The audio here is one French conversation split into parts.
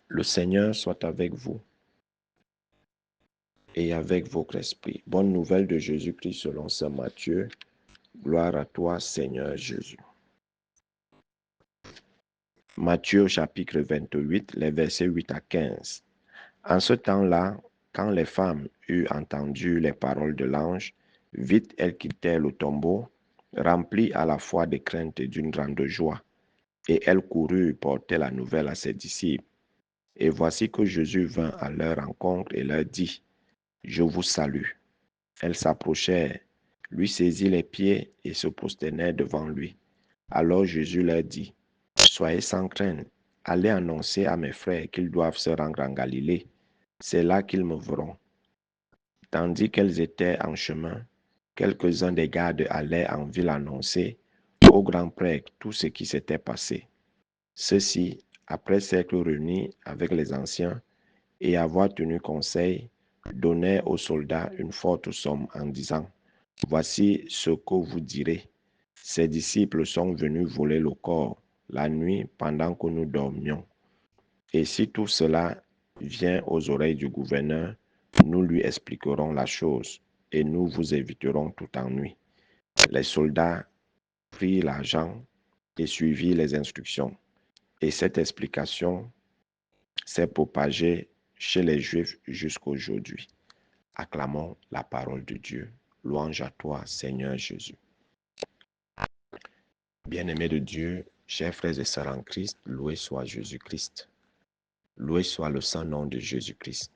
Le Seigneur soit avec vous et avec votre esprit. Bonne nouvelle de Jésus-Christ selon saint Matthieu. Gloire à toi, Seigneur Jésus. Matthieu chapitre 28, les versets 8 à 15. En ce temps-là, quand les femmes eurent entendu les paroles de l'ange, vite elles quittèrent le tombeau, remplies à la fois de crainte et d'une grande joie. Et elles coururent porter la nouvelle à ses disciples. Et voici que Jésus vint à leur rencontre et leur dit, « Je vous salue. » Elles s'approchèrent, lui saisit les pieds et se prosternèrent devant lui. Alors Jésus leur dit, « Soyez sans crainte, allez annoncer à mes frères qu'ils doivent se rendre en Galilée. C'est là qu'ils me verront. » Tandis qu'elles étaient en chemin, quelques-uns des gardes allaient en ville annoncer au grand prêtre tout ce qui s'était passé. Ceux-ci, après s'être réunis avec les anciens et avoir tenu conseil, donnèrent aux soldats une forte somme en disant, « Voici ce que vous direz. Ces disciples sont venus voler le corps la nuit pendant que nous dormions. Et si tout cela vient aux oreilles du gouverneur, nous lui expliquerons la chose et nous vous éviterons tout ennui. » Les soldats prirent l'argent et suivirent les instructions. Et cette explication s'est propagée chez les Juifs jusqu'aujourd'hui. Acclamons la parole de Dieu. Louange à toi, Seigneur Jésus. Bien-aimés de Dieu, chers frères et sœurs en Christ, loué soit Jésus-Christ. Loué soit le saint nom de Jésus-Christ.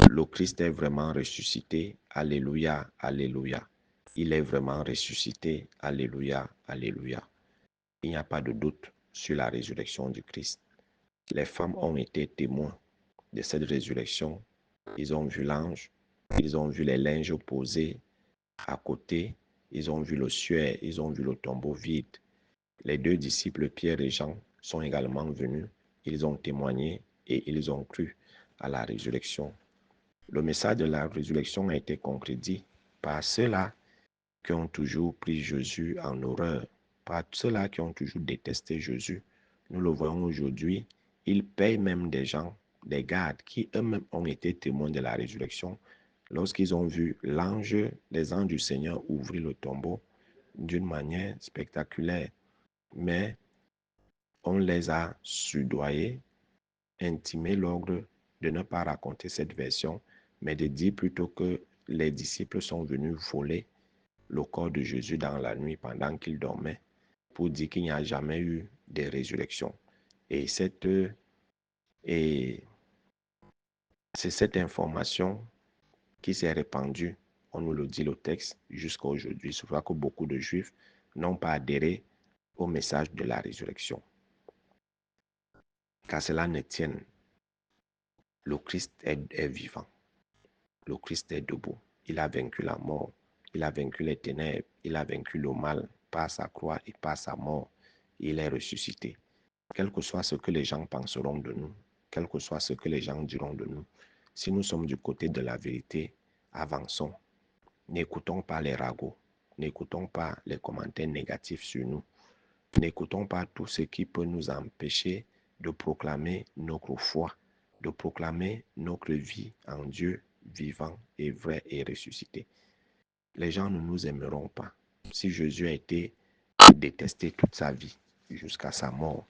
Le Christ est vraiment ressuscité. Alléluia, alléluia. Il est vraiment ressuscité. Alléluia, alléluia. Il n'y a pas de doute sur la résurrection du Christ. Les femmes ont été témoins de cette résurrection. Ils ont vu l'ange, ils ont vu les linges posés à côté, ils ont vu le suaire, ils ont vu le tombeau vide. Les deux disciples Pierre et Jean sont également venus, ils ont témoigné et ils ont cru à la résurrection. Le message de la résurrection a été concrétisé par ceux-là qui ont toujours pris Jésus en horreur, par ceux-là qui ont toujours détesté Jésus. Nous le voyons aujourd'hui, ils payent même des gens, des gardes qui eux-mêmes ont été témoins de la résurrection lorsqu'ils ont vu l'ange, les anges du Seigneur ouvrir le tombeau d'une manière spectaculaire. Mais on les a soudoyés, intimé l'ordre de ne pas raconter cette version, mais de dire plutôt que les disciples sont venus voler le corps de Jésus dans la nuit pendant qu'il dormait, pour dire qu'il n'y a jamais eu de résurrection. Et c'est cette information qui s'est répandue, on nous le dit le texte, jusqu'à aujourd'hui. C'est vrai que beaucoup de Juifs n'ont pas adhéré au message de la résurrection. Qu'à cela ne tienne, le Christ est vivant. Le Christ est debout. Il a vaincu la mort. Il a vaincu les ténèbres. Il a vaincu le mal par sa croix et par sa mort. Il est ressuscité. Quel que soit ce que les gens penseront de nous, quel que soit ce que les gens diront de nous, si nous sommes du côté de la vérité, avançons. N'écoutons pas les ragots. N'écoutons pas les commentaires négatifs sur nous. N'écoutons pas tout ce qui peut nous empêcher de proclamer notre foi, de proclamer notre vie en Dieu vivant et vrai et ressuscité. Les gens ne nous aimeront pas. Si Jésus a été détesté toute sa vie jusqu'à sa mort,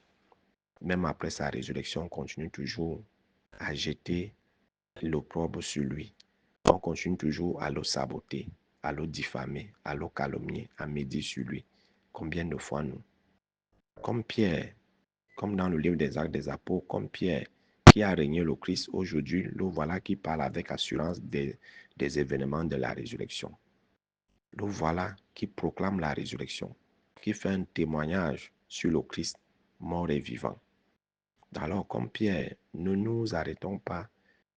même après sa résurrection, on continue toujours à jeter l'opprobre sur lui. On continue toujours à le saboter, à le diffamer, à le calomnier, à médire sur lui. Combien de fois nous? Comme Pierre, comme dans le livre des Actes des Apôtres, comme Pierre, qui a régné le Christ, aujourd'hui, le voilà qui parle avec assurance des événements de la résurrection. Le voilà qui proclame la résurrection, qui fait un témoignage sur le Christ, mort et vivant. Alors, comme Pierre, ne nous arrêtons pas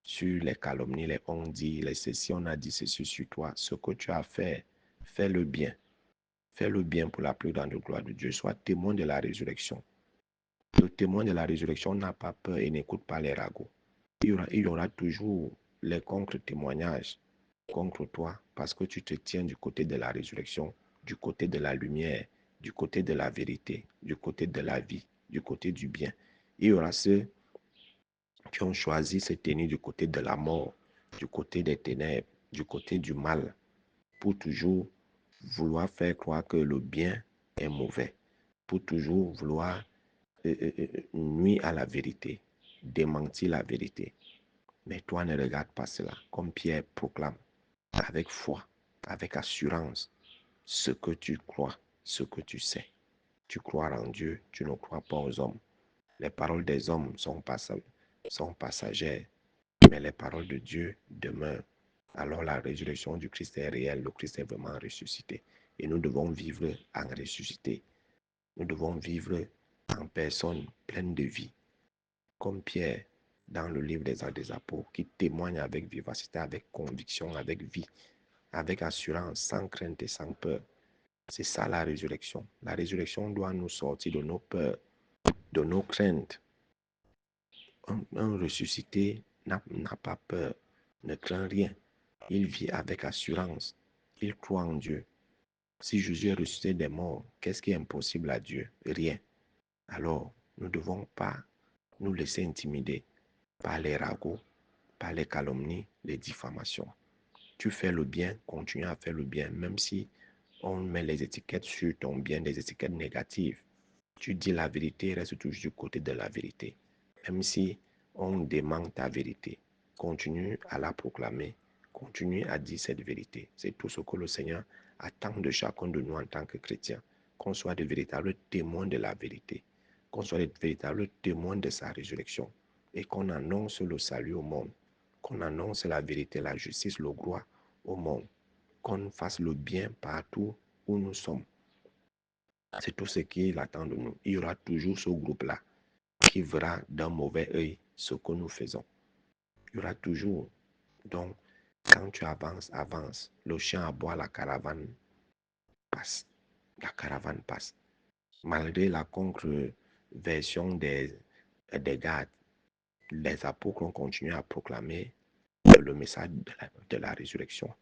sur les calomnies, les on dit, les ceci, on a dit ceci sur toi. Ce que tu as fait, fais le bien. Fais le bien pour la plus grande gloire de Dieu. Sois témoin de la résurrection. Le témoin de la résurrection n'a pas peur et n'écoute pas les ragots. Il y aura toujours les contre-témoignages contre toi parce que tu te tiens du côté de la résurrection, du côté de la lumière, du côté de la vérité, du côté de la vie, du côté du bien. Il y aura ceux qui ont choisi se tenir du côté de la mort, du côté des ténèbres, du côté du mal, pour toujours vouloir faire croire que le bien est mauvais, pour toujours vouloir nuire à la vérité, démentir la vérité. Mais toi, ne regarde pas cela, comme Pierre proclame, avec foi, avec assurance, ce que tu crois, ce que tu sais. Tu crois en Dieu, tu ne crois pas aux hommes. Les paroles des hommes sont passagères, mais les paroles de Dieu demeurent. Alors la résurrection du Christ est réelle, le Christ est vraiment ressuscité. Et nous devons vivre en ressuscité. Nous devons vivre en personne pleine de vie, comme Pierre dans le livre des Actes des Apôtres, qui témoigne avec vivacité, avec conviction, avec vie, avec assurance, sans crainte et sans peur. C'est ça la résurrection. La résurrection doit nous sortir de nos peurs, de nos craintes. Un ressuscité n'a pas peur, ne craint rien. Il vit avec assurance. Il croit en Dieu. Si Jésus est ressuscité des morts, qu'est-ce qui est impossible à Dieu? Rien. Alors, nous ne devons pas nous laisser intimider par les ragots, par les calomnies, les diffamations. Tu fais le bien, continue à faire le bien, même si on met les étiquettes sur ton bien, des étiquettes négatives. Tu dis la vérité, reste toujours du côté de la vérité. Même si on demande ta vérité, continue à la proclamer, continue à dire cette vérité. C'est tout ce que le Seigneur attend de chacun de nous en tant que chrétiens, qu'on soit de véritables témoins de la vérité, qu'on soit de véritables témoins de sa résurrection et qu'on annonce le salut au monde, qu'on annonce la vérité, la justice, le droit au monde, qu'on fasse le bien partout où nous sommes. C'est tout ce qu'il attend de nous. Il y aura toujours ce groupe-là qui verra d'un mauvais œil ce que nous faisons. Il y aura toujours. Donc, quand tu avances, avance. Le chien aboie, la caravane passe. La caravane passe. Malgré la contre-version des gardes, les apôtres ont continué à proclamer le message de la résurrection.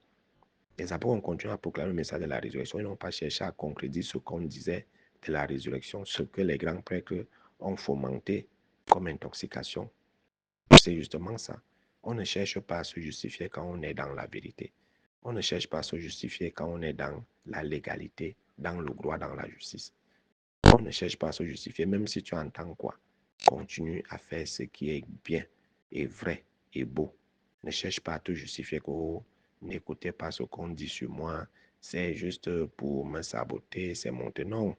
Les apôtres ont continué à proclamer le message de la résurrection. Ils n'ont pas cherché à concrétiser ce qu'on disait de la résurrection, ce que les grands prêtres ont fomenté comme intoxication. C'est justement ça. On ne cherche pas à se justifier quand on est dans la vérité. On ne cherche pas à se justifier quand on est dans la légalité, dans le droit, dans la justice. On ne cherche pas à se justifier, même si tu entends quoi. Continue à faire ce qui est bien et vrai et beau. Ne cherche pas à te justifier que n'écoutez pas ce qu'on dit sur moi. C'est juste pour me saboter, c'est monter. Non,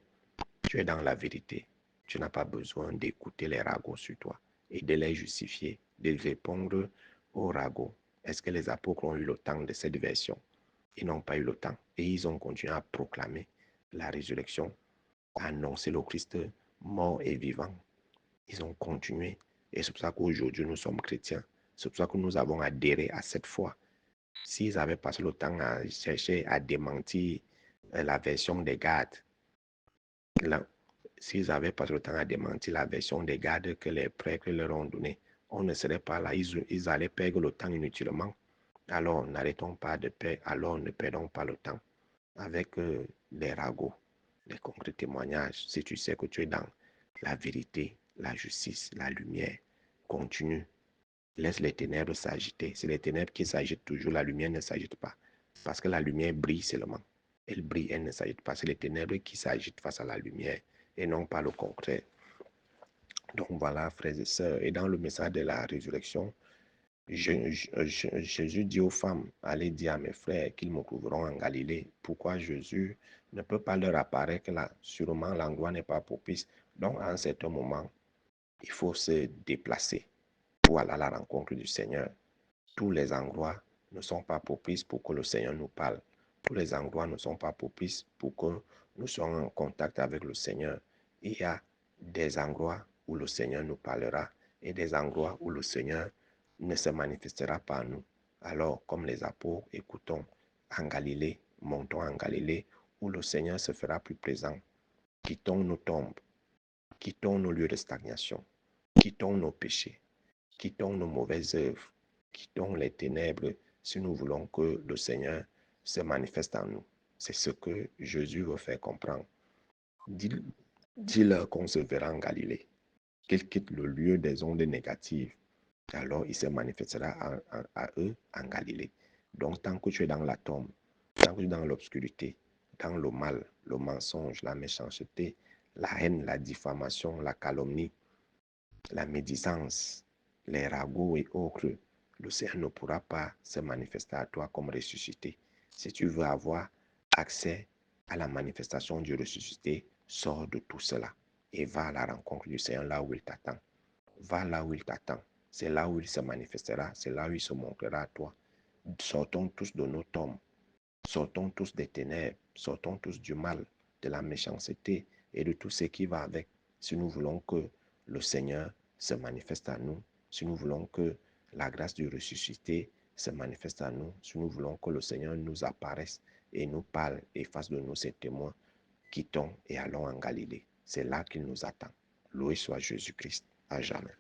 tu es dans la vérité. Tu n'as pas besoin d'écouter les ragots sur toi et de les justifier, de répondre aux ragots. Est-ce que les apôtres ont eu le temps de cette version? Ils n'ont pas eu le temps et ils ont continué à proclamer la résurrection, à annoncer le Christ mort et vivant. Ils ont continué et c'est pour ça qu'aujourd'hui nous sommes chrétiens. C'est pour ça que nous avons adhéré à cette foi. S'ils avaient passé le temps à chercher à démentir la version des gardes, s'ils avaient passé le temps à démentir la version des gardes que les prêtres leur ont donnée, on ne serait pas là. Ils allaient perdre le temps inutilement. Alors n'arrêtons pas de perdre, alors ne perdons pas le temps avec les ragots, les concrets témoignages. Si tu sais que tu es dans la vérité, la justice, la lumière, continue. Laisse les ténèbres s'agiter. C'est les ténèbres qui s'agitent toujours, la lumière ne s'agite pas. Parce que la lumière brille seulement. Elle brille, elle ne s'agite pas. C'est les ténèbres qui s'agitent face à la lumière et non pas le contraire. Donc voilà, frères et sœurs. Et dans le message de la résurrection, Jésus dit aux femmes, allez dire à mes frères qu'ils me trouveront en Galilée. Pourquoi Jésus ne peut pas leur apparaître là? Sûrement, l'endroit n'est pas propice. Donc, à un certain moment, il faut se déplacer pour aller à la rencontre du Seigneur. Tous les endroits ne sont pas propices pour que le Seigneur nous parle. Tous les endroits ne sont pas propices pour que nous soyons en contact avec le Seigneur. Il y a des endroits où le Seigneur nous parlera et des endroits où le Seigneur ne se manifestera pas à nous. Alors, comme les apôtres, écoutons en Galilée, montons en Galilée, où le Seigneur se fera plus présent. Quittons nos tombes, quittons nos lieux de stagnation, quittons nos péchés, quittons nos mauvaises œuvres, quittons les ténèbres si nous voulons que le Seigneur se manifeste en nous. C'est ce que Jésus veut faire comprendre. Dis-leur qu'on se verra en Galilée, qu'ils quittent le lieu des ondes négatives alors il se manifestera à eux en Galilée. Donc, tant que tu es dans la tombe, tant que tu es dans l'obscurité, dans le mal, le mensonge, la méchanceté, la haine, la diffamation, la calomnie, la médisance, les ragots et autres, le Seigneur ne pourra pas se manifester à toi comme ressuscité. Si tu veux avoir accès à la manifestation du ressuscité, sors de tout cela et va à la rencontre du Seigneur là où il t'attend. Va là où il t'attend. C'est là où il se manifestera, c'est là où il se montrera à toi. Sortons tous de nos tombes. Sortons tous des ténèbres, sortons tous du mal, de la méchanceté et de tout ce qui va avec. Si nous voulons que le Seigneur se manifeste à nous, si nous voulons que la grâce du ressuscité se manifeste à nous, si nous voulons que le Seigneur nous apparaisse et nous parle et fasse de nous ses témoins, quittons et allons en Galilée. C'est là qu'il nous attend. Loué soit Jésus-Christ à jamais.